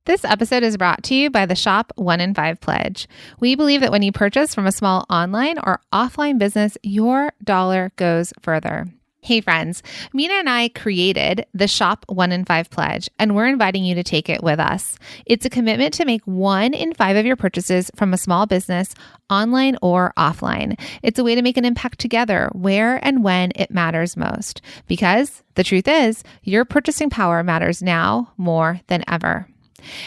This episode is brought to you by the Shop 1 in 5 Pledge. We believe that when you purchase from a small online or offline business, your dollar goes further. Hey friends, Minna and I created the Shop 1 in 5 Pledge, and we're inviting you to take it with us. It's a commitment to make 1 in 5 of your purchases from a small business, online or offline. It's a way to make an impact together where and when it matters most. Because the truth is, your purchasing power matters now more than ever.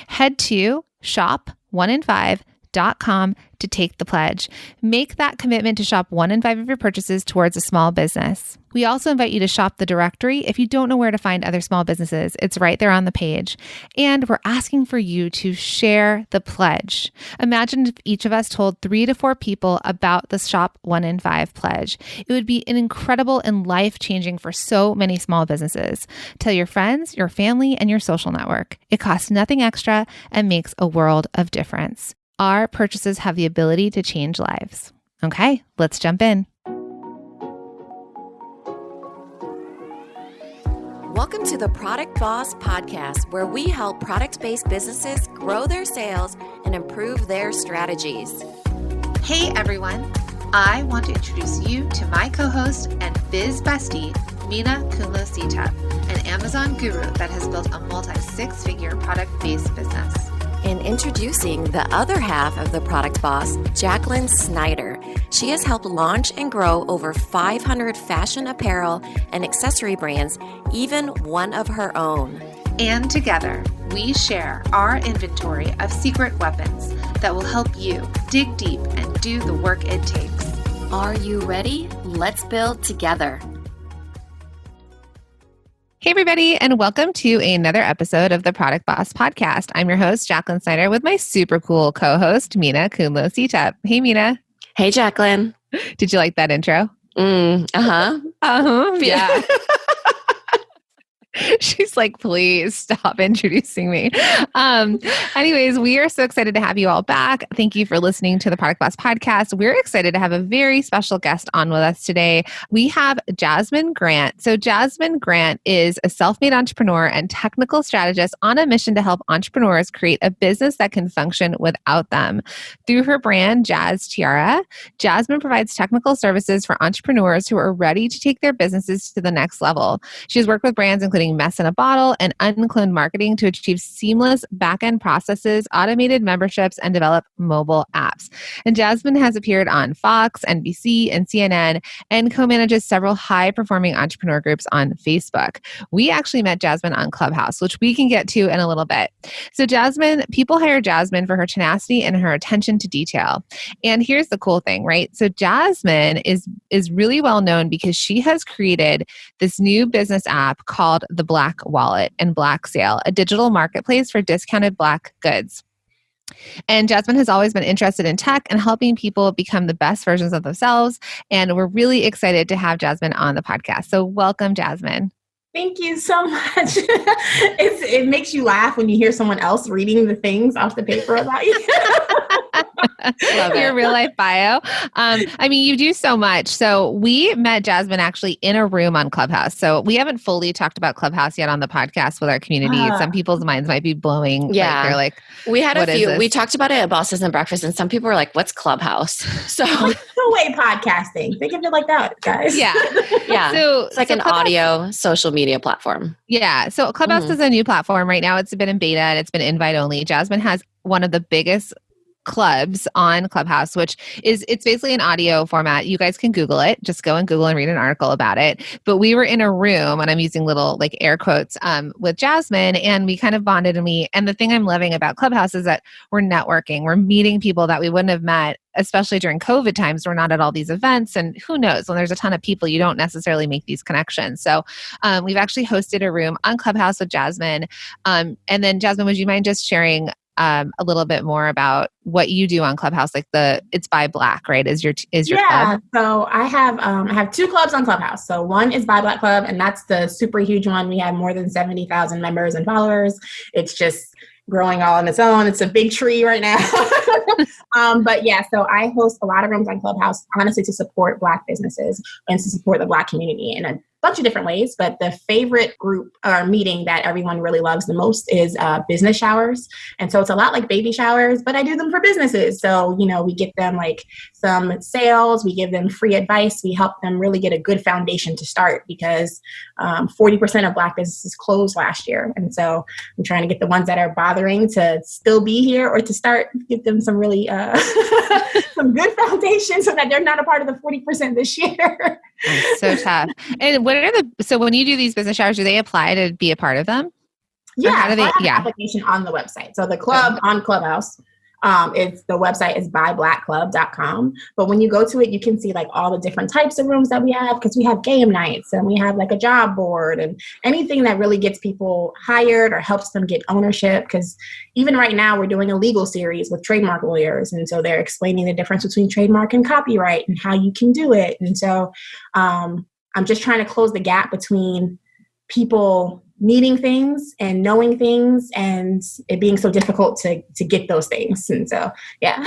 Head to shop1in5.com to take the pledge. Make that commitment to shop 1 in 5 of your purchases towards a small business. We also invite you to shop the directory if you don't know where to find other small businesses. It's right there on the page. And we're asking for you to share the pledge. Imagine if each of us told 3 to 4 people about the Shop 1 in 5 pledge. It would be an incredible and life-changing for so many small businesses. Tell your friends, your family, and your social network. It costs nothing extra and makes a world of difference. Our purchases have the ability to change lives. Okay, let's jump in. Welcome to the Product Boss Podcast, where we help product-based businesses grow their sales and improve their strategies. Hey everyone, I want to introduce you to my co-host and biz bestie, Minna an Amazon guru that has built a multi-6-figure product-based business. And introducing the other half of the Product Boss, Jacqueline Snyder. She has helped launch and grow over 500 fashion apparel and accessory brands, even one of her own. And together, we share our inventory of secret weapons that will help you dig deep and do the work it takes. Are you ready? Let's build together. Hey, everybody, and welcome to another episode of the Product Boss Podcast. I'm your host, Jacqueline Snyder, with my super cool co-host, Minna. Hey, Minna. Hey, Jacqueline. Did you like that intro? Yeah. She's like, please stop introducing me. Anyways, we are so excited to have you all back. Thank you for listening to the Product Boss Podcast. We're excited to have a very special guest on with us today. We have Jasmine Grant. So Jasmine Grant is a self-made entrepreneur and technical strategist on a mission to help entrepreneurs create a business that can function without them. Through her brand, Jazz Tiara, Jasmine provides technical services for entrepreneurs who are ready to take their businesses to the next level. She has worked with brands including Mess in a Bottle and Uncloned Marketing to achieve seamless back-end processes, automated memberships, and develop mobile apps. And Jasmine has appeared on Fox, NBC, and CNN, and co-manages several high-performing entrepreneur groups on Facebook. We actually met Jasmine on Clubhouse, which we can get to in a little bit. So people hire Jasmine for her tenacity and her attention to detail. And here's the cool thing, right? So Jasmine is really well known because she has created this new business app called the Black Wallet and Black Sale, a digital marketplace for discounted Black goods. And Jasmine has always been interested in tech and helping people become the best versions of themselves. And we're really excited to have Jasmine on the podcast. So welcome, Jasmine. Thank you so much. It makes you laugh when you hear someone else reading the things off the paper about you. Your real life bio. You do so much. So we met Jasmine actually in a room on Clubhouse. So we haven't fully talked about Clubhouse yet on the podcast with our community. Some people's minds might be blowing. Yeah. They're like, we had a few. We talked about it at Bosses and Breakfast, and some people were like, what's Clubhouse? So two-way podcasting. Think of it like that, guys. Yeah. Yeah. So it's like an audio social media platform. Yeah. So Clubhouse is a new platform right now. It's been in beta and it's been invite only. Jasmine has one of the biggest clubs on Clubhouse, it's basically an audio format. You guys can Google it. Just go and Google and read an article about it. But we were in a room, and I'm using little like air quotes, with Jasmine, and we kind of bonded. And the thing I'm loving about Clubhouse is that we're networking. We're meeting people that we wouldn't have met, especially during COVID times. We're not at all these events, and who knows, when there's a ton of people, you don't necessarily make these connections. So we've actually hosted a room on Clubhouse with Jasmine. And then Jasmine, would you mind just sharing a little bit more about what you do on Clubhouse? Like it's by Black, right? Is your club? So I have 2 clubs on Clubhouse. So one is by Black Club, and that's the super huge one. We have more than 70,000 members and followers. It's just growing all on its own. It's a big tree right now. But yeah, so I host a lot of rooms on Clubhouse, honestly, to support Black businesses and to support the Black community. And bunch of different ways, but the favorite group or meeting that everyone really loves the most is business showers. And so it's a lot like baby showers, but I do them for businesses. So, we get them like some sales, we give them free advice, we help them really get a good foundation to start because 40% of Black businesses closed last year. And so I'm trying to get the ones that are bothering to still be here or to start, give them some really some good foundation so that they're not a part of the 40% this year. That's so tough. And so when you do these business showers, do they apply to be a part of them? Yeah, I have an application on the website. So the club on Clubhouse, the website is byblackclub.com. But when you go to it, you can see like all the different types of rooms that we have because we have game nights and we have like a job board and anything that really gets people hired or helps them get ownership. Because even right now we're doing a legal series with trademark lawyers. And so they're explaining the difference between trademark and copyright and how you can do it. And so I'm just trying to close the gap between people needing things and knowing things and it being so difficult to get those things. And so, yeah.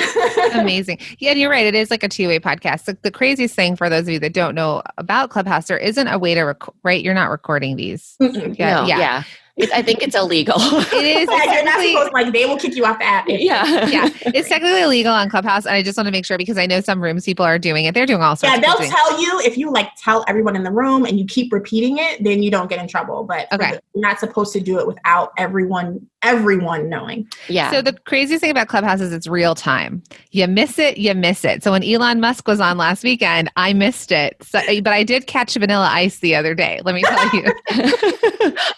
Amazing. Yeah, and you're right. It is like a two-way podcast. The craziest thing for those of you that don't know about Clubhouse, there isn't a way to record, right? You're not recording these. Yeah. I think it's illegal. It is. You're not supposed, they will kick you off the app. Yeah. It's technically illegal on Clubhouse. And I just want to make sure because I know some rooms people are doing it. They're doing all sorts of things. Yeah, they'll tell you if you tell everyone in the room and you keep repeating it, then you don't get in trouble. But you're not supposed to do it without everyone knowing. Yeah. So the craziest thing about Clubhouse is it's real time. You miss it, you miss it. So when Elon Musk was on last weekend, I missed it. So, but I did catch Vanilla Ice the other day. Let me tell you.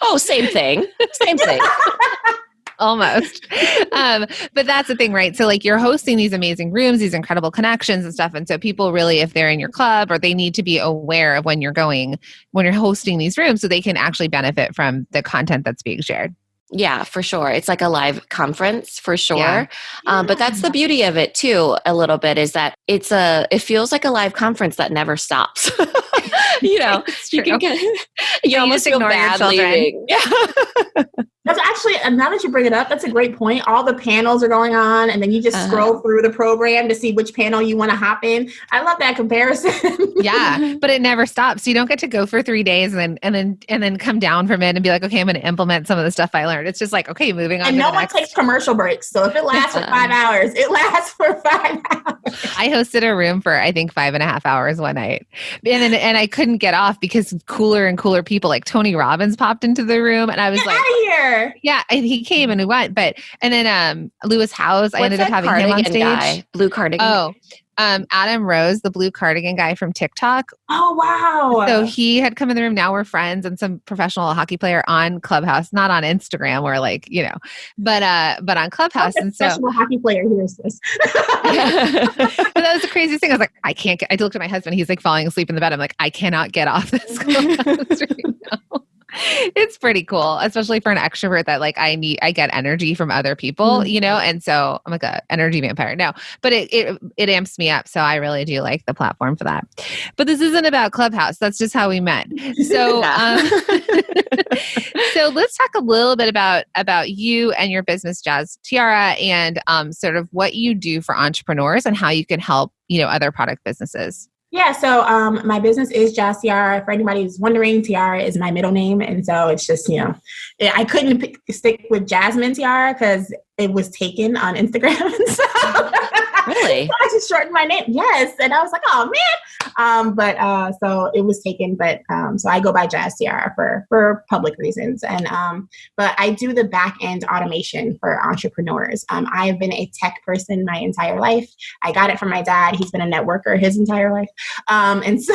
Oh, same thing. Same thing. Almost. But that's the thing, right? So like you're hosting these amazing rooms, these incredible connections and stuff. And so people really, if they're in your club or they need to be aware of when you're hosting these rooms so they can actually benefit from the content that's being shared. Yeah, for sure. It's like a live conference for sure. Yeah. But that's the beauty of it too, a little bit, is that it feels like a live conference that never stops. You almost feel bad leaving. Yeah. That's actually, now that you bring it up, that's a great point. All the panels are going on and then you just scroll through the program to see which panel you want to hop in. I love that comparison. Yeah, but it never stops. So you don't get to go for 3 days and then come down from it and be like, okay, I'm going to implement some of the stuff I learned. It's just like, okay, moving on. And no one takes commercial breaks. So if it lasts for 5 hours, it lasts for 5 hours. I hosted a room for, I think, 5.5 hours one night. And I couldn't get off because cooler and cooler people like Tony Robbins popped into the room. And I was like, out of here. Yeah, and he came and we went. And then Lewis Howes, I ended up having him on stage. Guy? Blue cardigan. Oh, Adam Rose, the blue cardigan guy from TikTok. Oh, wow. So he had come in the room. Now we're friends, and some professional hocky player on Clubhouse, not on Instagram or but on Clubhouse. And so professional hockey player hears this. But that was the craziest thing. I was like, I looked at my husband. He's like falling asleep in the bed. I'm like, I cannot get off this Clubhouse right now. It's pretty cool, especially for an extrovert that like I get energy from other people, and so I'm like a energy vampire. No, but it amps me up. So I really do like the platform for that. But this isn't about Clubhouse. That's just how we met. So, so let's talk a little bit about you and your business, Jazz Tiara, and sort of what you do for entrepreneurs and how you can help, other product businesses. Yeah, so my business is Jazz Tiara. For anybody who's wondering, Tiara is my middle name. And so it's just, I couldn't stick with Jasmine Tiara because it was taken on Instagram. Really? So I just shortened my name. Yes. And I was like, oh, man. So it was taken. But so I go by Jazz Tiara for public reasons. And but I do the back end automation for entrepreneurs. I have been a tech person my entire life. I got it from my dad. He's been a networker his entire life. And so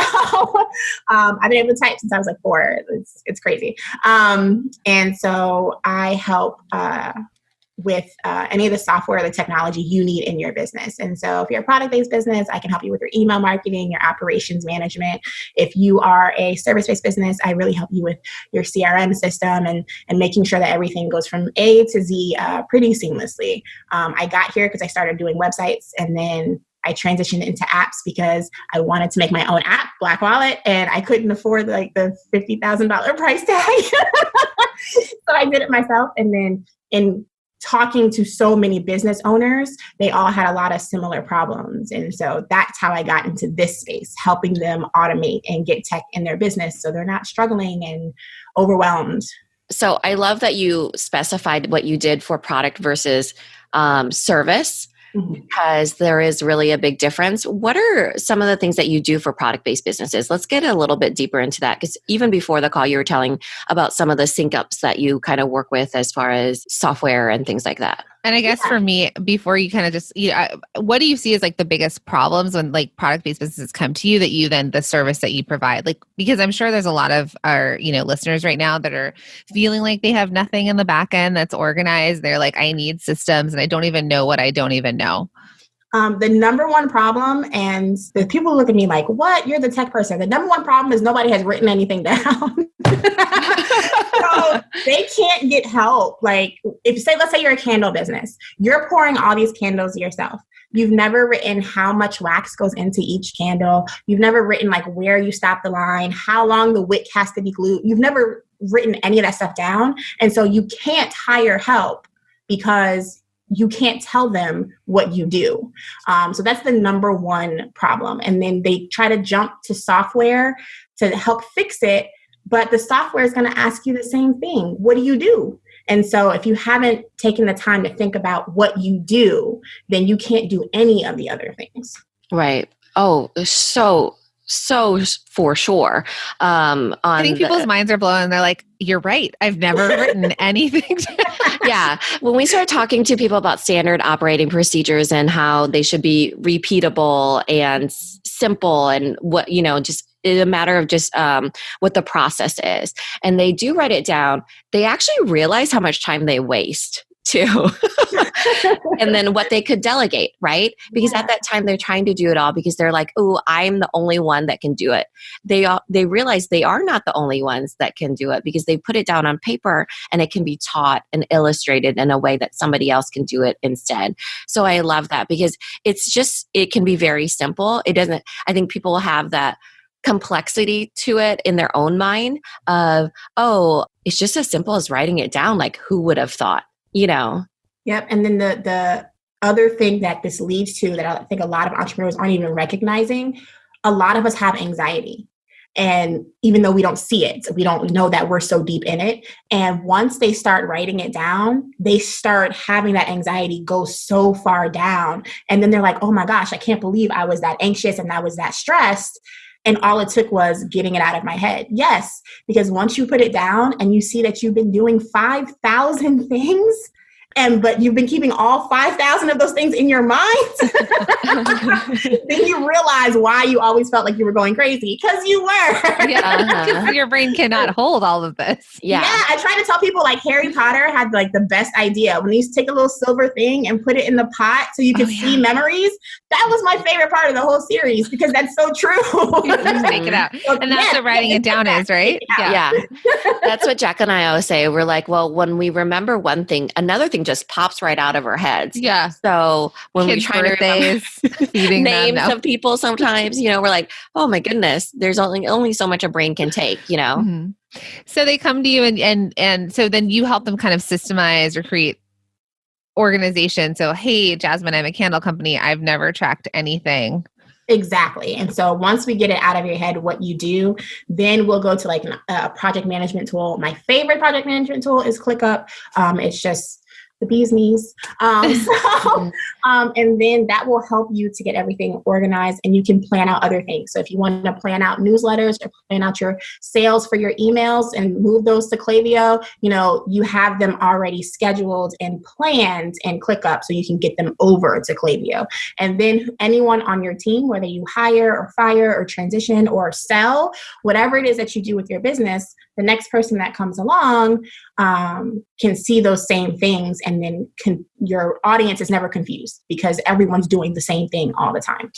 I've been able to type since I was like 4. It's crazy. And so I help with any of the software or the technology you need in your business. And so if you're a product-based business, I can help you with your email marketing, your operations management. If you are a service-based business, I really help you with your CRM system and making sure that everything goes from A to Z pretty seamlessly. I got here because I started doing websites, and then I transitioned into apps because I wanted to make my own app, Black Wallet, and I couldn't afford like the $50,000 price tag. So I did it myself. And then in talking to so many business owners, they all had a lot of similar problems. And so that's how I got into this space, helping them automate and get tech in their business so they're not struggling and overwhelmed. So I love that you specified what you did for product versus service, because there is really a big difference. What are some of the things that you do for product-based businesses? Let's get a little bit deeper into that, because even before the call, you were telling about some of the sync ups that you kind of work with as far as software and things like that. And I guess for me, before you kind of just, what do you see as like the biggest problems when like product-based businesses come to you that you then the service that you provide? Like, because I'm sure there's a lot of our, listeners right now that are feeling like they have nothing in the back end that's organized. They're like, I need systems and I don't even know what I don't even know. The number one problem, and the people look at me like, what? You're the tech person. The number one problem is nobody has written anything down. So they can't get help. Like let's say you're a candle business, you're pouring all these candles yourself. You've never written how much wax goes into each candle. You've never written like where you stop the line, how long the wick has to be glued. You've never written any of that stuff down. And so you can't hire help because you can't tell them what you do. So that's the number one problem. And then they try to jump to software to help fix it, but the software is going to ask you the same thing. What do you do? And so if you haven't taken the time to think about what you do, then you can't do any of the other things. Right. Oh, so for sure. I think people's minds are blown. They're like, you're right. I've never written anything. Yeah. When we start talking to people about standard operating procedures and how they should be repeatable and simple and what, just it's a matter of just what the process is. And they do write it down. They actually realize how much time they waste too. And then what they could delegate, right? Because at that time they're trying to do it all because they're like, oh, I'm the only one that can do it. They realize they are not the only ones that can do it because they put it down on paper and it can be taught and illustrated in a way that somebody else can do it instead. So I love that because it can be very simple. I think people have that complexity to it in their own mind of, oh, it's just as simple as writing it down. Like who would have thought? Yep. And then the other thing that this leads to that I think a lot of entrepreneurs aren't even recognizing, a lot of us have anxiety. And even though we don't see it, we don't know that we're so deep in it. And once they start writing it down, they start having that anxiety go so far down. And then they're like, oh my gosh, I can't believe I was that anxious and I was that stressed. And all it took was getting it out of my head. Yes, because once you put it down and you see that you've been doing 5,000 things, but you've been keeping all 5,000 of those things in your mind, then you realize why you always felt like you were going crazy, because you were. Yeah, your brain cannot hold all of this. Yeah, I try to tell people like Harry Potter had like the best idea when he used to take a little silver thing and put it in the pot so you could see memories. That was my favorite part of the whole series because that's so true. Take it out. And that's what writing it down is, right? Yeah. That's what Jack and I always say. We're like, well, when we remember one thing, another thing just pops right out of our heads. Yeah. So when we try to remember names of people sometimes, we're like, oh my goodness, there's only so much a brain can take, Mm-hmm. So they come to you and so then you help them kind of systemize or create organization. So, hey, Jasmine, I'm a candle company. I've never tracked anything. Exactly. And so once we get it out of your head, what you do, then we'll go to like a project management tool. My favorite project management tool is ClickUp. It's just the bee's knees. And then that will help you to get everything organized and you can plan out other things. So if you want to plan out newsletters or plan out your sales for your emails and move those to Klaviyo, you have them already scheduled and planned in ClickUp so you can get them over to Klaviyo. And then anyone on your team, whether you hire or fire or transition or sell, whatever it is that you do with your business, the next person that comes along can see those same things, and then your audience is never confused because everyone's doing the same thing all the time.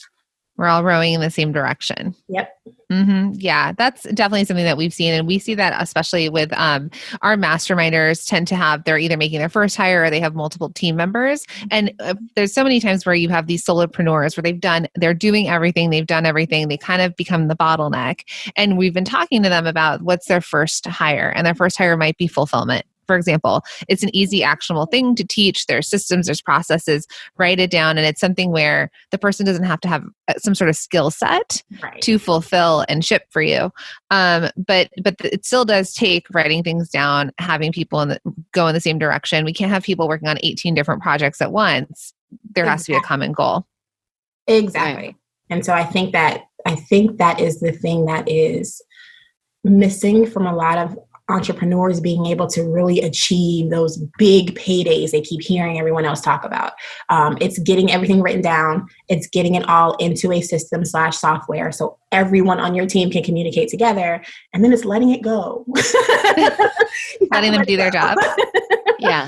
We're all rowing in the same direction. Yep. Mm-hmm. Yeah, that's definitely something that we've seen. And we see that especially with our masterminders tend to have, they're either making their first hire or they have multiple team members. And there's so many times where you have these solopreneurs where they're doing everything, they've done everything, they kind of become the bottleneck. And we've been talking to them about what's their first hire. And their first hire might be fulfillment. for example, it's an easy actionable thing to teach. There's systems, there's processes, write it down. And it's something where the person doesn't have to have some sort of skill set to fulfill and ship for you. But it still does take writing things down, having people go in the same direction. We can't have people working on 18 different projects at once. There has to be a common goal. Exactly. Right. And so I think that is the thing that is missing from a lot of entrepreneurs, being able to really achieve those big paydays they keep hearing everyone else talk about. It's getting everything written down. It's getting it all into a system/software so everyone on your team can communicate together, and then it's letting it go. Letting them do their job. Yeah.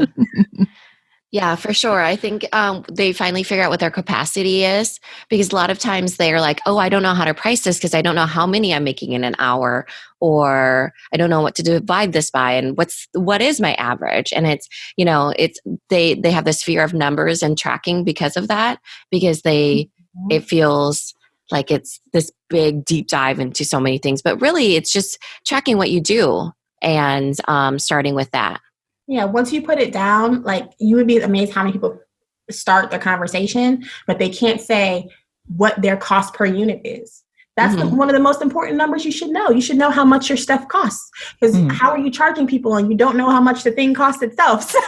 Yeah, for sure. I think they finally figure out what their capacity is, because a lot of times they're like, oh, I don't know how to price this because I don't know how many I'm making in an hour, or I don't know what to divide this by, and what is my average. And it's, they have this fear of numbers and tracking because of that, because it feels like it's this big deep dive into so many things. But really, it's just tracking what you do and starting with that. Yeah, once you put it down, like, you would be amazed how many people start the conversation, but they can't say what their cost per unit is. That's one of the most important numbers you should know. You should know how much your stuff costs, because how are you charging people and you don't know how much the thing costs itself? So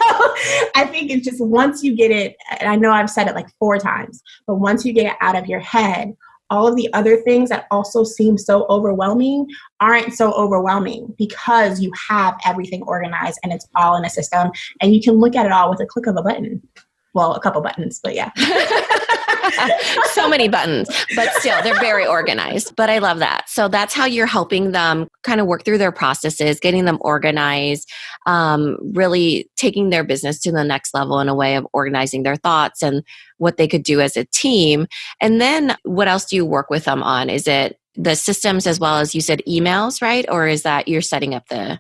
I think it's just, once you get it, and I know I've said it like 4 times, but once you get it out of your head, all of the other things that also seem so overwhelming aren't so overwhelming, because you have everything organized and it's all in a system, and you can look at it all with a click of a button. Well, a couple buttons, but yeah. So many buttons, but still they're very organized. But I love that. So that's how you're helping them kind of work through their processes, getting them organized, really taking their business to the next level in a way of organizing their thoughts and what they could do as a team. And then what else do you work with them on? Is it the systems as well as, you said, emails, right? Or is that you're setting up the...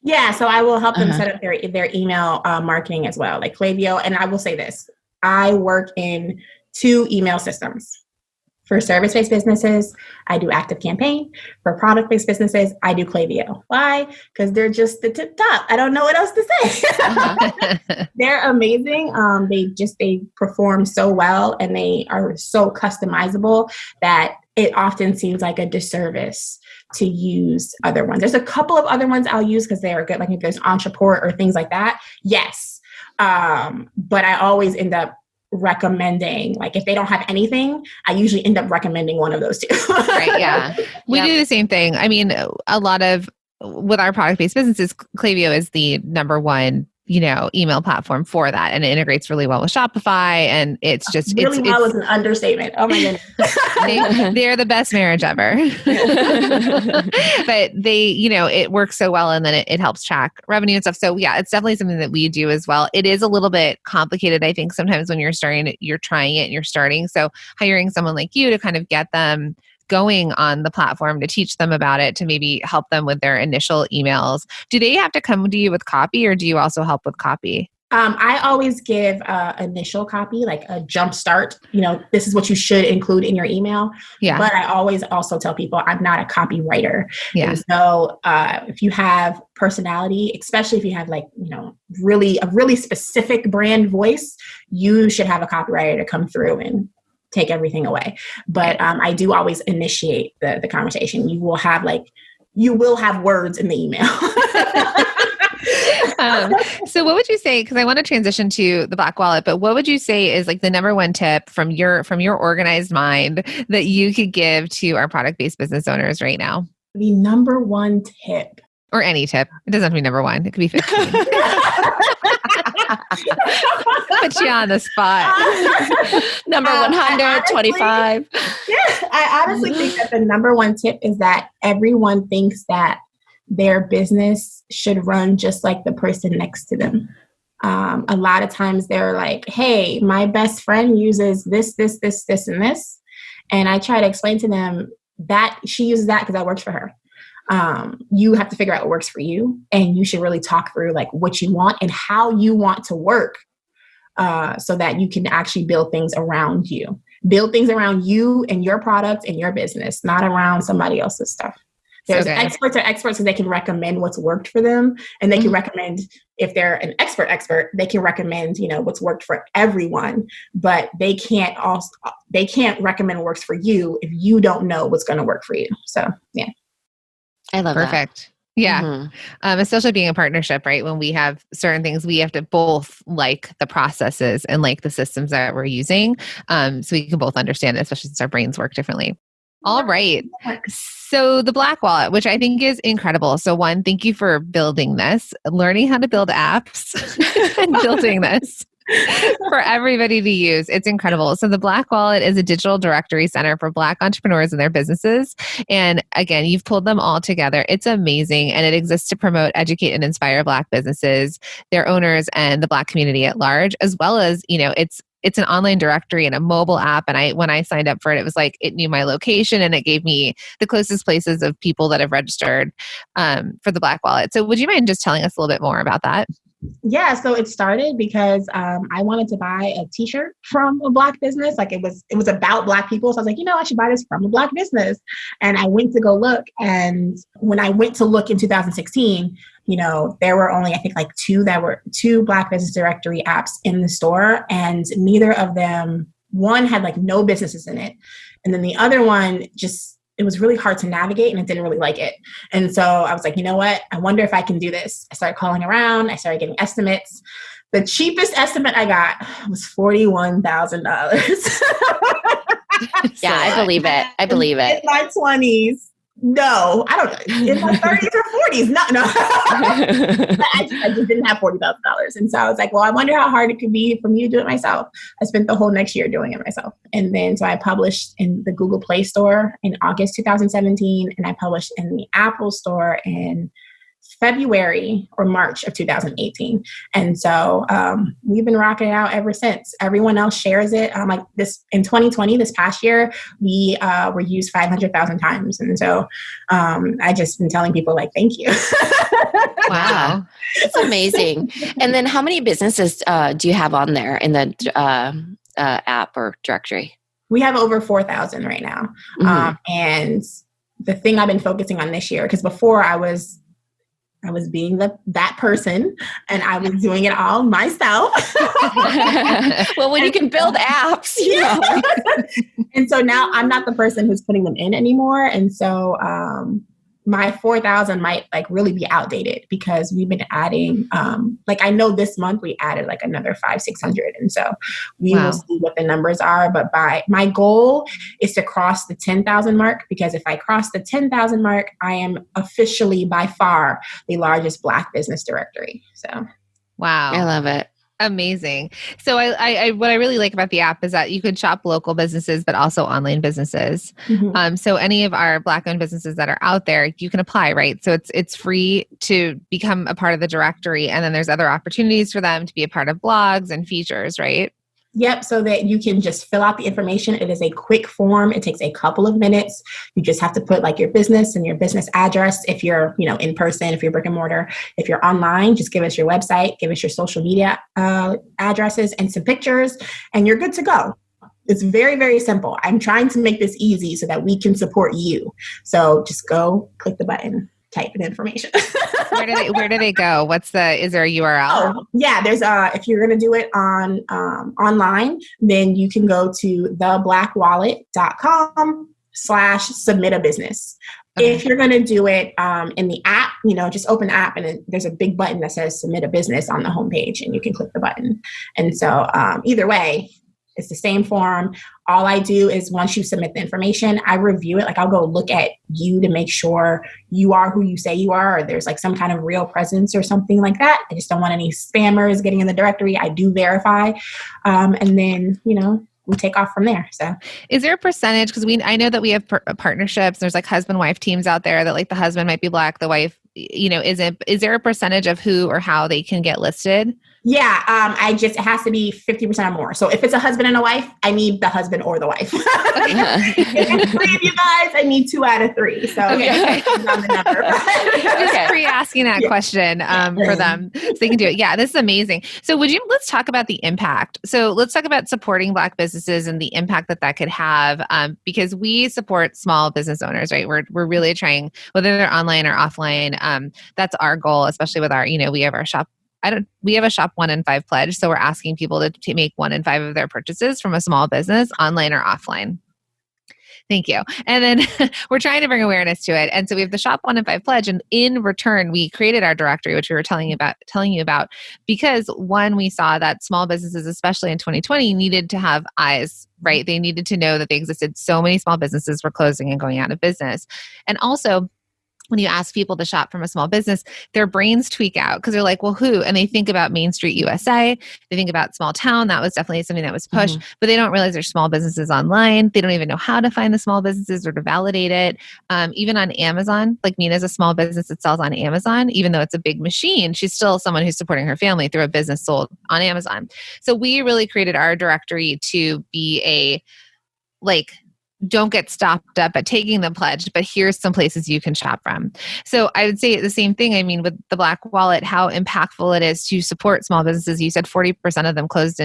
Yeah, so I will help them set up their email marketing as well, like Klaviyo. And I will say this, I work in 2 email systems. For service-based businesses, I do ActiveCampaign. For product-based businesses, I do Klaviyo. Why? Because they're just the tip top. I don't know what else to say. They're amazing. They perform so well, and they are so customizable that it often seems like a disservice to use other ones. There's a couple of other ones I'll use because they are good, like if there's Entreport or things like that. Yes. But I always end up recommending, like, if they don't have anything, I usually end up recommending one of those 2. Right. Yeah. We do the same thing. I mean, with our product-based businesses, Klaviyo is the number one, email platform for that. And it integrates really well with Shopify. And it's just really well is an understatement. Oh my goodness. They're the best marriage ever. But it works so well, and then it helps track revenue and stuff. So yeah, it's definitely something that we do as well. It is a little bit complicated, I think, sometimes when you're trying it and you're starting. So hiring someone like you to kind of get them going on the platform, to teach them about it, to maybe help them with their initial emails. Do they have to come to you with copy, or do you also help with copy? I always give initial copy, like a jump start. This is what you should include in your email. Yeah. But I always also tell people I'm not a copywriter. Yeah. And so if you have personality, especially if you have a really specific brand voice, you should have a copywriter to come through and take everything away. But I do always initiate the conversation. You will have words in the email. So what would you say, because I want to transition to the Black Wallet, but what would you say is like the number one tip from your organized mind that you could give to our product-based business owners right now? The number one tip. Or any tip. It doesn't have to be number one. It could be 15. Put you on the spot. Number 125. Yeah, I honestly think that the number one tip is that everyone thinks that their business should run just like the person next to them. A lot of times they're like, hey, my best friend uses this, and this. And I try to explain to them that she uses that because that works for her. You have to figure out what works for you, and you should really talk through like what you want and how you want to work, so that you can actually build things around you and your product and your business, not around somebody else's stuff. There's experts are experts, so they can recommend what's worked for them, and they can recommend, if they're an expert, they can recommend, what's worked for everyone, but they can't recommend what works for you if you don't know what's going to work for you. So, yeah. I love that. Perfect. Yeah. Especially being a partnership, right? When we have certain things, we have to both like the processes and like the systems that we're using. So we can both understand it, especially since our brains work differently. All right. So the Black Wallet, which I think is incredible. So one, thank you for building this, learning how to build apps and building this for everybody to use. It's incredible. So the Black Wallet is a digital directory center for Black entrepreneurs and their businesses. And again, you've pulled them all together. It's amazing. And it exists to promote, educate, and inspire Black businesses, their owners, and the Black community at large, as well as, it's an online directory and a mobile app. And when I signed up for it, it was like, it knew my location and it gave me the closest places of people that have registered for the Black Wallet. So would you mind just telling us a little bit more about that? Yeah, so it started because I wanted to buy a t-shirt from a Black business. Like it was about Black people. So I was like, I should buy this from a Black business. And I went to go look. And when I went to look in 2016, there were only, I think, like two Black business directory apps in the store. And neither of them, one had like no businesses in it. And then the other one it was really hard to navigate and I didn't really like it. And so I was like, you know what? I wonder if I can do this. I started calling around. I started getting estimates. The cheapest estimate I got was $41,000. Yeah, I believe it. In my 20s. No, I don't know. In my 30s or 40s. No. I just didn't have $40,000. And so I was like, well, I wonder how hard it could be for me to do it myself. I spent the whole next year doing it myself. And then so I published in the Google Play Store in August 2017. And I published in the Apple Store in February or March of 2018. And so we've been rocking it out ever since. Everyone else shares it. Like this in 2020, this past year, we were used 500,000 times. And so I just been telling people like, thank you. Wow. It's amazing. And then how many businesses do you have on there in the app or directory? We have over 4,000 right now. And the thing I've been focusing on this year, because before I was being that person and I was doing it all myself. Well, when you can build apps, And so now I'm not the person who's putting them in anymore. And so my 4,000 might like really be outdated because we've been adding, I know this month we added like another 500-600. And so we will see what the numbers are. But my goal is to cross the 10,000 mark, because if I cross the 10,000 mark, I am officially by far the largest Black business directory. So, wow. I love it. Amazing. So I what I really like about the app is that you could shop local businesses, but also online businesses. So any of our Black-owned businesses that are out there, you can apply, right? So it's free to become a part of the directory. And then there's other opportunities for them to be a part of blogs and features, right? Yep. So that you can just fill out the information. It is a quick form. It takes a couple of minutes. You just have to put like your business and your business address. If you're, in person, if you're brick and mortar, if you're online, just give us your website, give us your social media addresses and some pictures, and you're good to go. It's very, very simple. I'm trying to make this easy so that we can support you. So just go click the button, type in information. Where do they go? Is there a URL? Oh, yeah, there's if you're going to do it on online, then you can go to theblakwallet.com/submit a business. Okay. If you're going to do it in the app, just open the app and then there's a big button that says submit a business on the homepage and you can click the button. And so either way, it's the same form. All I do is once you submit the information, I review it. Like I'll go look at you to make sure you are who you say you are, or there's like some kind of real presence or something like that. I just don't want any spammers getting in the directory. I do verify. And then, we take off from there. So is there a percentage? Because I know that we have partnerships. There's like husband-wife teams out there that like the husband might be Black, the wife, isn't. Is there a percentage of who or how they can get listed? It has to be 50% or more. So if it's a husband and a wife, I need the husband or the wife. If it's 3 of you guys, I need 2 out of 3. So just pre-asking that question for them so they can do it. Yeah, this is amazing. So let's talk about the impact. So let's talk about supporting Black businesses and the impact that could have, because we support small business owners, right? We're really trying, whether they're online or offline. That's our goal, especially with our, we have our shop. We have a shop 1 in 5 pledge. So we're asking people to make 1 in 5 of their purchases from a small business, online or offline. Thank you. And then we're trying to bring awareness to it. And so we have the shop 1 in 5 pledge. And in return, we created our directory, which we were telling you about, because one, we saw that small businesses, especially in 2020, needed to have eyes, right? They needed to know that they existed. So many small businesses were closing and going out of business. And also, when you ask people to shop from a small business, their brains tweak out because they're like, well, who? And they think about Main Street USA. They think about small town. That was definitely something that was pushed, but they don't realize there's small businesses online. They don't even know how to find the small businesses or to validate it. Even on Amazon, like Minna's a small business that sells on Amazon, even though it's a big machine, she's still someone who's supporting her family through a business sold on Amazon. So we really created our directory to be don't get stopped up at taking the pledge, but here's some places you can shop from. So I would say the same thing. I mean, with the Black Wallet, how impactful it is to support small businesses. You said 40% of them closed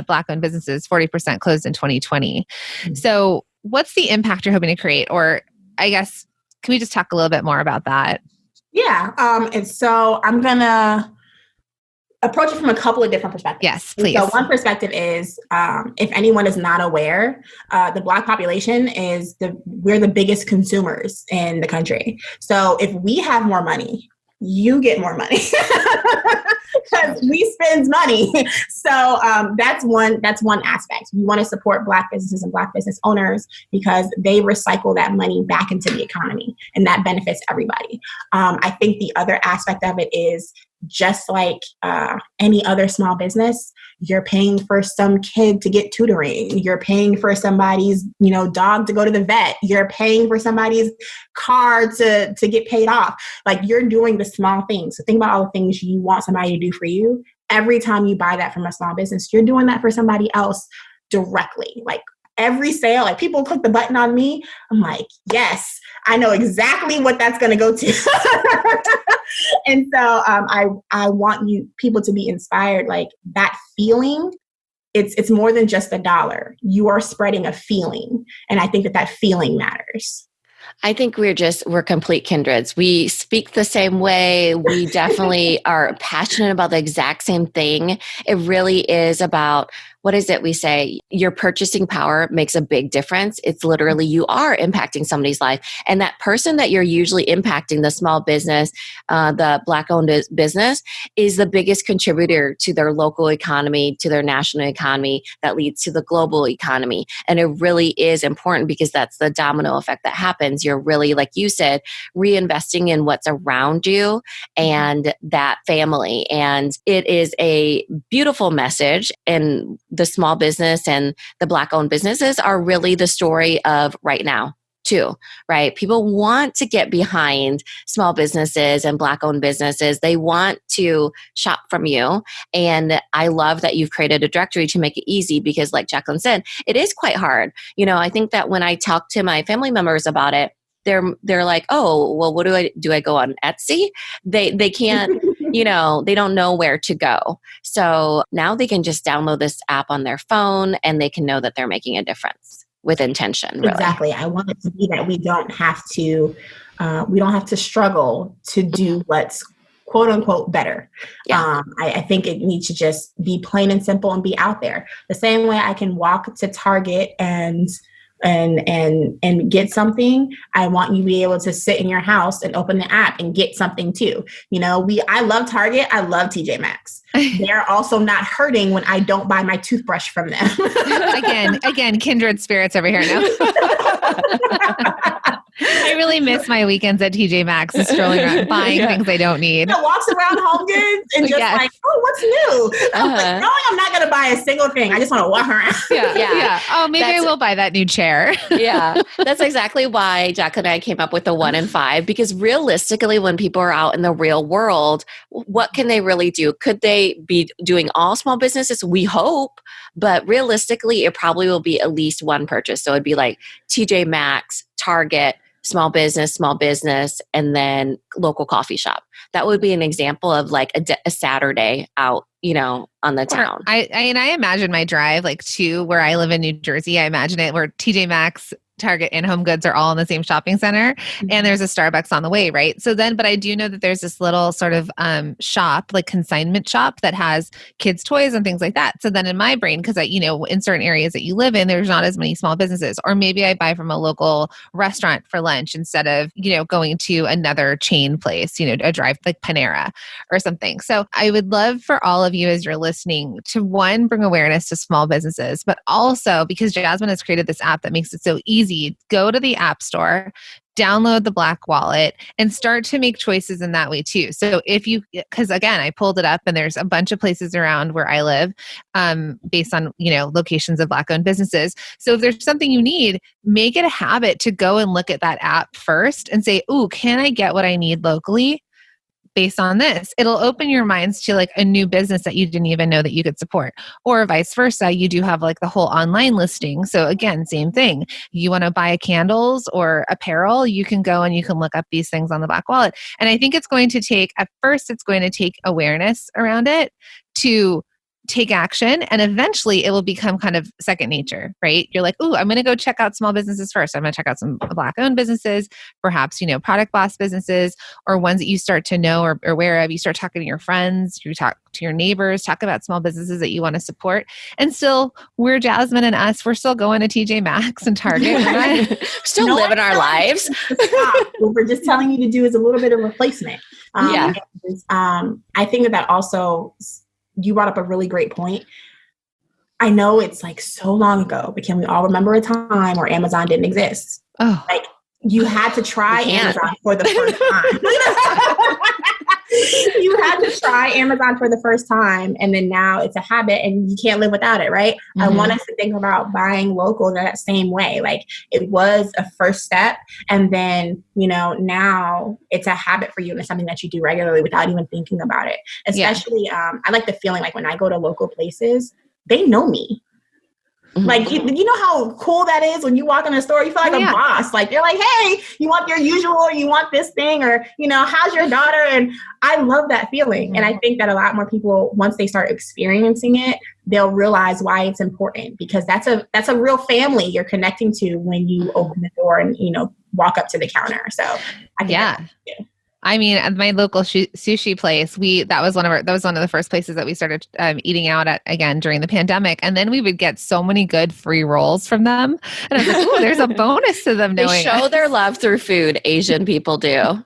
Black-owned businesses, 40% closed in 2020. So what's the impact you're hoping to create? Or I guess, can we just talk a little bit more about that? Yeah. And so I'm going to approach it from a couple of different perspectives. Yes, please. So one perspective is, if anyone is not aware, the Black population we're the biggest consumers in the country. So if we have more money, you get more money because we spend money. So that's one aspect. We want to support Black businesses and Black business owners because they recycle that money back into the economy, and that benefits everybody. I think the other aspect of it is, just like any other small business, you're paying for some kid to get tutoring. You're paying for somebody's, dog to go to the vet. You're paying for somebody's car to get paid off. Like, you're doing the small things. So think about all the things you want somebody to do for you. Every time you buy that from a small business, you're doing that for somebody else directly. Like, every sale, like, people click the button on me. I'm like, yes, I know exactly what that's going to go to. And so I want people to be inspired. Like, that feeling, it's more than just $1. You are spreading a feeling. And I think that feeling matters. I think we're complete kindreds. We speak the same way. We definitely are passionate about the exact same thing. It really is about, what is it we say? Your purchasing power makes a big difference. It's literally, you are impacting somebody's life. And that person that you're usually impacting, the small business, the Black-owned business, is the biggest contributor to their local economy, to their national economy, that leads to the global economy. And it really is important because that's the domino effect that happens. You're really, like you said, reinvesting in what's around you and that family. And it is a beautiful message. And the small business and the Black-owned businesses are really the story of right now too, right? People want to get behind small businesses and Black-owned businesses. They want to shop from you. And I love that you've created a directory to make it easy because, like Jacqueline said, it is quite hard. I think that when I talk to my family members about it, they're like, oh, well, what do I go on Etsy? They can't, they don't know where to go. So now they can just download this app on their phone and they can know that they're making a difference with intention. Really. Exactly. I want it to be that we don't have to struggle to do what's quote unquote better. Yeah. I think it needs to just be plain and simple and be out there. The same way I can walk to Target and get something, I want you to be able to sit in your house and open the app and get something too. I love Target. I love TJ Maxx. They're also not hurting when I don't buy my toothbrush from them. Again, kindred spirits over here now. I really miss my weekends at TJ Maxx, just strolling around buying things I don't need. Walks around Home Goods and just like, oh, what's new? I'm like, knowing I'm not going to buy a single thing. I just want to walk around. Yeah. Oh, maybe I will buy that new chair. Yeah. That's exactly why Jacqueline and I came up with the 1 in 5, because realistically, when people are out in the real world, what can they really do? Could they be doing all small businesses? We hope, but realistically, it probably will be at least one purchase. So it'd be like TJ Maxx, Target, small business, and then local coffee shop. That would be an example of like a Saturday out, on the town. I imagine my drive like to where I live in New Jersey. I imagine it where TJ Maxx, Target, and Home Goods are all in the same shopping center, and there's a Starbucks on the way, right? So then, but I do know that there's this little sort of shop, like consignment shop, that has kids' toys and things like that. So then in my brain, because in certain areas that you live in, there's not as many small businesses, or maybe I buy from a local restaurant for lunch instead of going to another chain place, a drive like Panera or something. So I would love for all of you as you're listening to, one, bring awareness to small businesses, but also because Jasmine has created this app that makes it so easy. Go to the App Store, download the Black Wallet, and start to make choices in that way too. So because again, I pulled it up and there's a bunch of places around where I live based on, locations of Black-owned businesses. So if there's something you need, make it a habit to go and look at that app first and say, ooh, can I get what I need locally? Based on this, it'll open your minds to like a new business that you didn't even know that you could support, or vice versa. You do have like the whole online listing. So again, same thing. You want to buy candles or apparel, you can go and you can look up these things on the Black Wallet. And I think it's going to take awareness around it to take action, and eventually it will become kind of second nature, right? You're like, ooh, I'm going to go check out small businesses first. I'm going to check out some Black-owned businesses, perhaps, Product Boss businesses, or ones that you start to know or aware of. You start talking to your friends, you talk to your neighbors, talk about small businesses that you want to support. And still, we're Jasmine and us, we're still going to TJ Maxx and Target. We're still living our lives. What we're just telling you to do is a little bit of replacement. I think that also, you brought up a really great point. I know it's like so long ago, but can we all remember a time where Amazon didn't exist? Oh, like you had to try Amazon for the first time. You had to try Amazon for the first time, and then now it's a habit and you can't live without it, right? Mm-hmm. I want us to think about buying local that same way. Like it was a first step, and then, now it's a habit for you and it's something that you do regularly without even thinking about it. Especially, I like the feeling like when I go to local places, they know me. Mm-hmm. Like, you know how cool that is when you walk in a store, you feel like a boss. Like, they're like, hey, you want your usual, or you want this thing, or, how's your daughter? And I love that feeling. Mm-hmm. And I think that a lot more people, once they start experiencing it, they'll realize why it's important, because that's a real family you're connecting to when you open the door and, walk up to the counter. So I think I mean, at my local sushi place, that was one of the first places that we started eating out at again during the pandemic. And then we would get so many good free rolls from them. And I was like, ooh, there's a bonus to them knowing. They show their love through food. Asian people do. You know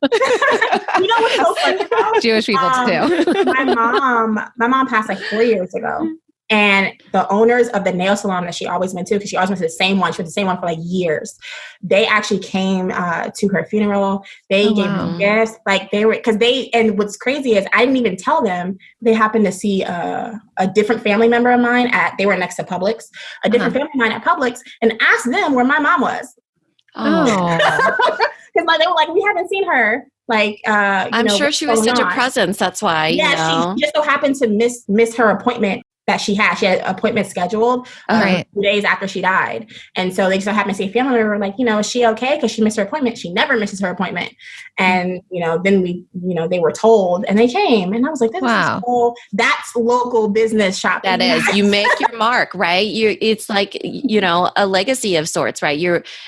what's so funny about? Jewish people too. My mom passed like 4 years ago. And the owners of the nail salon that she always went to, because she always went to the same one, she went to the same one for like years. They actually came to her funeral. They gave me gifts. Like and what's crazy is I didn't even tell them. They happened to see a different family member of mine they were next to Publix, a different family of mine at Publix, and asked them where my mom was. Oh. Because they were like, we haven't seen her. Like, I'm sure she was such a presence. That's why. Yeah, she just so happened to miss her appointment that she had. She had an appointment scheduled 2 days after she died. And so they just happened to see a family member like, is she okay? Because she missed her appointment. She never misses her appointment. And, then they were told and they came. And I was like, that's local business shopping. That is, you make your mark, right? It's like, a legacy of sorts, right?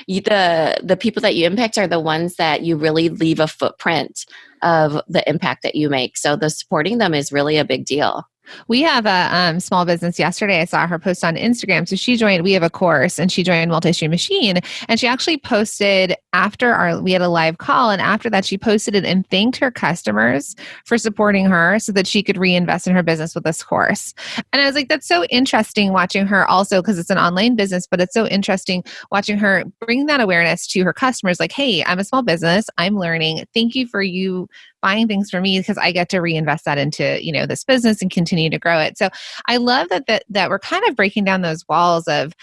The people that you impact are the ones that you really leave a footprint of the impact that you make. So the supporting them is really a big deal. We have a small business yesterday. I saw her post on Instagram. So she joined, we have a course and she joined Multi-Stream Machine. And she actually posted we had a live call. And after that, she posted it and thanked her customers for supporting her so that she could reinvest in her business with this course. And I was like, that's so interesting watching her also, because it's an online business, but it's so interesting watching her bring that awareness to her customers. Like, hey, I'm a small business. I'm learning. Thank you for you buying things for me because I get to reinvest that into, this business and continue to grow it. So I love that we're kind of breaking down those walls of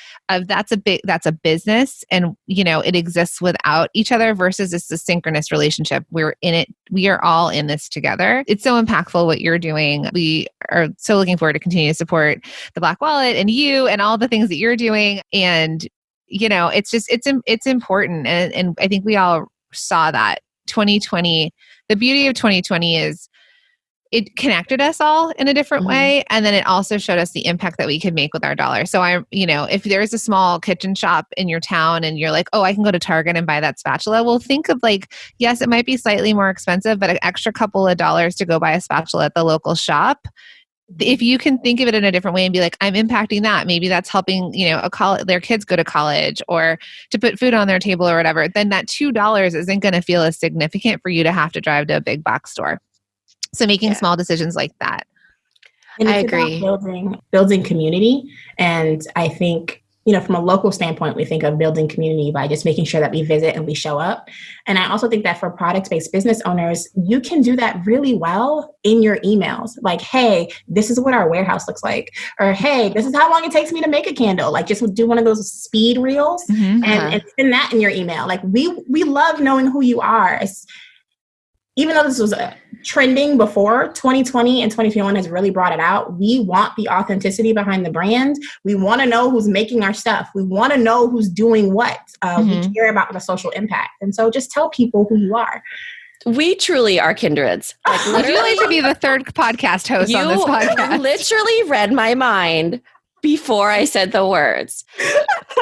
that's a business and, it exists without each other versus it's a synchronous relationship. We're in it. We are all in this together. It's so impactful what you're doing. We are so looking forward to continue to support the Black Wallet and you and all the things that you're doing. And, it's important. And I think we all saw that 2020, the beauty of 2020 is it connected us all in a different way. And then it also showed us the impact that we could make with our dollar. So if there's a small kitchen shop in your town and you're like, oh, I can go to Target and buy that spatula. Well, think of yes, it might be slightly more expensive, but an extra couple of dollars to go buy a spatula at the local shop. If you can think of it in a different way and be like, I'm impacting that, maybe that's helping, their kids go to college or to put food on their table or whatever, then that $2 isn't going to feel as significant for you to have to drive to a big box store. So making small decisions like that. And I agree. Building community. And I think, from a local standpoint, we think of building community by just making sure that we visit and we show up. And I also think that for product-based business owners, you can do that really well in your emails. Like, hey, this is what our warehouse looks like. Or, hey, this is how long it takes me to make a candle. Like, just do one of those speed reels and send that in your email. Like, we love knowing who you are. Even though this was trending before, 2020 and 2021 has really brought it out. We want the authenticity behind the brand. We want to know who's making our stuff. We want to know who's doing what. We care about the social impact. And so just tell people who you are. We truly are kindreds. Would you like to be the third podcast host on this podcast? You literally read my mind before I said the words.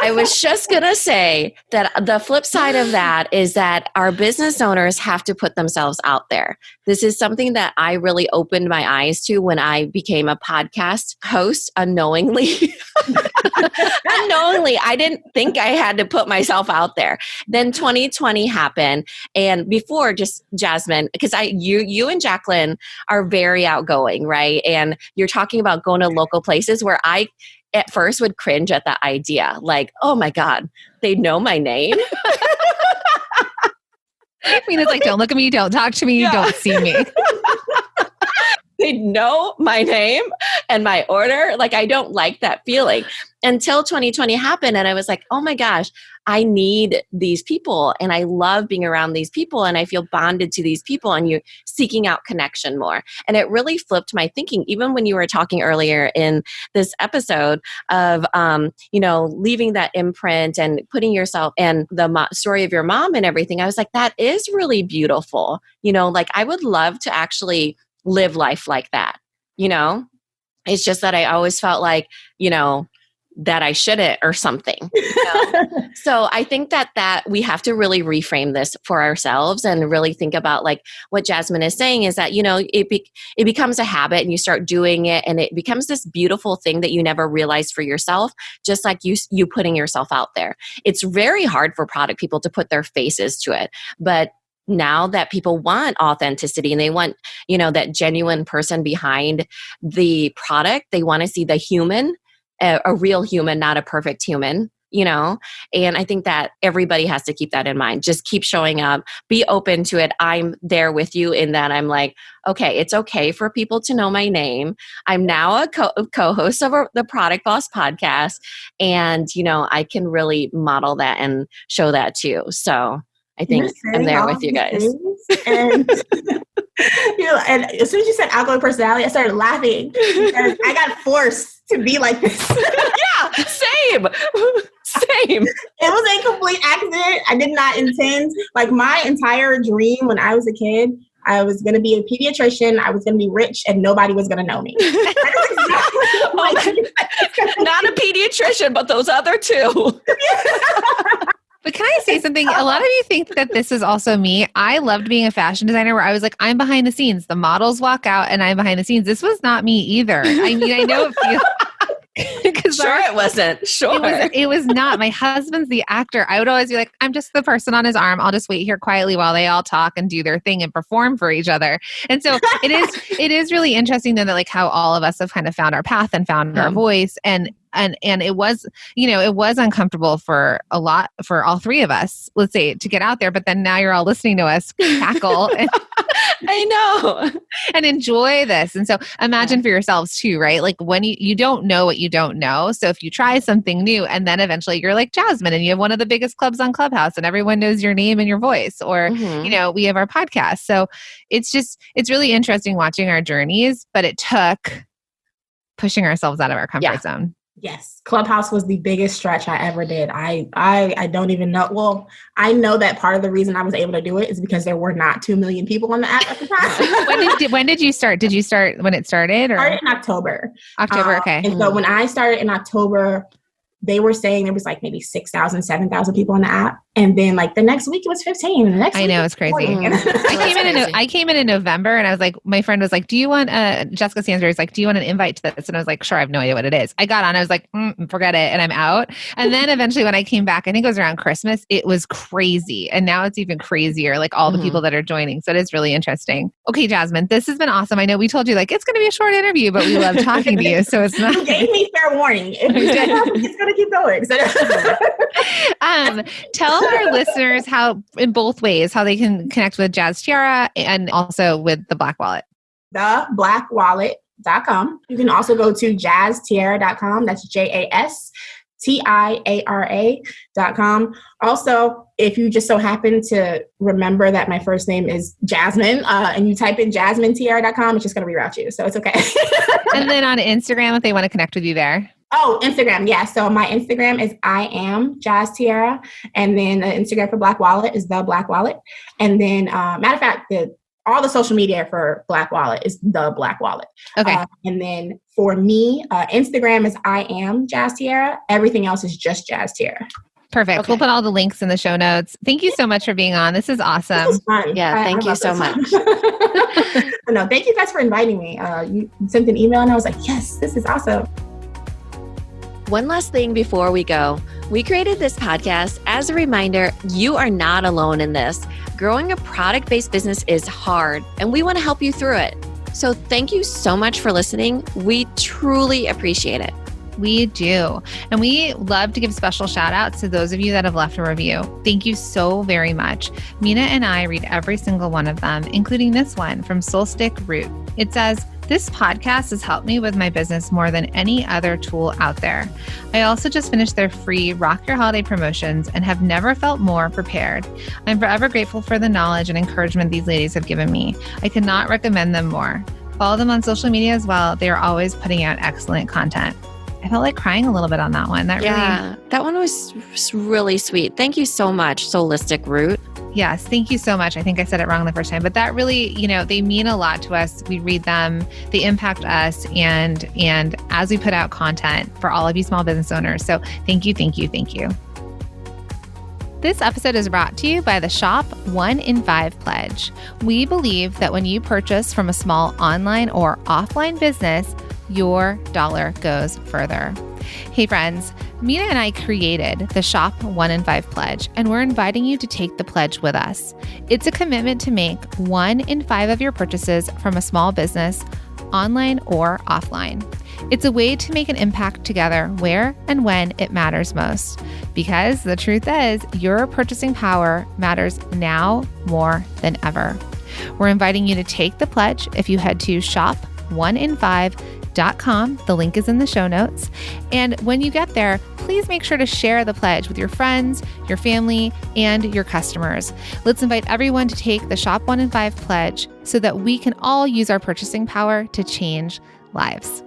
I was just going to say that the flip side of that is that our business owners have to put themselves out there. This is something that I really opened my eyes to when I became a podcast host unknowingly. Unknowingly, I didn't think I had to put myself out there. Then 2020 happened. And before, just Jasmine, because you and Jacqueline are very outgoing, right? And you're talking about going to local places where I at first would cringe at the idea. Like, oh my God, they know my name. I mean, it's like, don't look at me, don't talk to me, don't see me. They know my name and my order. Like, I don't like that feeling until 2020 happened. And I was like, oh my gosh, I need these people. And I love being around these people. And I feel bonded to these people, and you're seeking out connection more. And it really flipped my thinking, even when you were talking earlier in this episode of, leaving that imprint and putting yourself and the story of your mom and everything. I was like, that is really beautiful. I would love to actually live life like that. It's just that I always felt like, that I shouldn't or something. So I think that we have to really reframe this for ourselves and really think about like what Jasmine is saying is that, it becomes a habit and you start doing it and it becomes this beautiful thing that you never realized for yourself, just like you putting yourself out there. It's very hard for product people to put their faces to it, but now that people want authenticity and they want, that genuine person behind the product, they want to see the human, a real human, not a perfect human, and I think that everybody has to keep that in mind. Just keep showing up, be open to it. I'm there with you in that I'm like, okay, it's okay for people to know my name. I'm now a co-host of the Product Boss podcast. And, I can really model that and show that too. So I think I'm there with you guys. And, and as soon as you said outgoing personality, I started laughing because I got forced to be like this. Yeah, same. It was a complete accident. I did not intend. Like my entire dream when I was a kid, I was going to be a pediatrician. I was going to be rich and nobody was going to know me. Not a pediatrician, but those other two. But can I say something? A lot of you think that this is also me. I loved being a fashion designer where I was like, I'm behind the scenes. The models walk out and I'm behind the scenes. This was not me either. I mean, I know it feels... It wasn't. Sure. It was not. My husband's the actor. I would always be like, I'm just the person on his arm. I'll just wait here quietly while they all talk and do their thing and perform for each other. And so it is really interesting though, that like how all of us have kind of found our path and found our voice. And it was, it was uncomfortable for all three of us, let's say, to get out there. But then now you're all listening to us cackle and I know. and enjoy this. And so imagine for yourselves too, right? Like when you don't know what you don't know. So if you try something new and then eventually you're like Jasmine and you have one of the biggest clubs on Clubhouse and everyone knows your name and your voice, or, we have our podcast. So it's really interesting watching our journeys, but it took pushing ourselves out of our comfort zone. Yes. Clubhouse was the biggest stretch I ever did. I don't even know. Well, I know that part of the reason I was able to do it is because there were not 2 million people on the app at the time. When did you start? Did you start when it started? Or? Started in October. Okay. And so when I started in October, they were saying there was like maybe 6,000, 7,000 people on the app. And then like the next week it was 15. And the next I know, it's crazy. I came in November and I was like, my friend was like, do you want Jessica Sansbury's like, do you want an invite to this? And I was like, sure, I have no idea what it is. I got on, I was like, forget it. And I'm out. And then eventually when I came back, I think it was around Christmas, it was crazy. And now it's even crazier, like all the people that are joining. So it is really interesting. Okay, Jasmine, this has been awesome. I know we told you like, it's going to be a short interview, but we love talking to you. So it's not. You gave me fair warning. It's going to keep going. Tell our listeners how, in both ways, how they can connect with Jazz Tiara and also with the Black Wallet. TheBlackWallet.com. You can also go to jazztiara.com. That's JASTIARA.com. Also, if you just so happen to remember that my first name is Jasmine, and you type in JasmineTiara.com, it's just going to reroute you. So it's okay. And then on Instagram, if they want to connect with you there. Oh, Instagram. Yeah. So my Instagram is I am Jazz Tiara. And then the Instagram for Black Wallet is The Black Wallet. And then, matter of fact, all the social media for Black Wallet is The Black Wallet. Okay. And then for me, Instagram is I am Jazz Tiara. Everything else is just Jazz Tiara. Perfect. Okay. We'll put all the links in the show notes. Thank you so much for being on. This is awesome. This was fun. Yeah. Thank you so much. No, thank you guys for inviting me. You sent an email and I was like, yes, this is awesome. One last thing before we go. We created this podcast as a reminder you are not alone in this. Growing a product-based business is hard, and we want to help you through it. So thank you so much for listening. We truly appreciate it. We do. And we love to give special shout outs to those of you that have left a review. Thank you so very much. Minna and I read every single one of them, including this one from Soulstick Root. It says, "This podcast has helped me with my business more than any other tool out there. I also just finished their free Rock Your Holiday promotions and have never felt more prepared. I'm forever grateful for the knowledge and encouragement these ladies have given me. I could not recommend them more. Follow them on social media as well. They are always putting out excellent content." I felt like crying a little bit on that one. That one was really sweet. Thank you so much, Soulstick Root. Yes, thank you so much. I think I said it wrong the first time, but that really, they mean a lot to us. We read them, they impact us, and as we put out content for all of you small business owners. So thank you, thank you, thank you. This episode is brought to you by the Shop 1 in 5 Pledge. We believe that when you purchase from a small online or offline business, your dollar goes further. Hey friends, Minna and I created the Shop 1 in 5 Pledge, and we're inviting you to take the pledge with us. It's a commitment to make 1 in 5 of your purchases from a small business, online or offline. It's a way to make an impact together where and when it matters most. Because the truth is, your purchasing power matters now more than ever. We're inviting you to take the pledge if you head to shop1in5.com. The link is in the show notes. And when you get there, please make sure to share the pledge with your friends, your family, and your customers. Let's invite everyone to take the Shop 1 in 5 Pledge so that we can all use our purchasing power to change lives.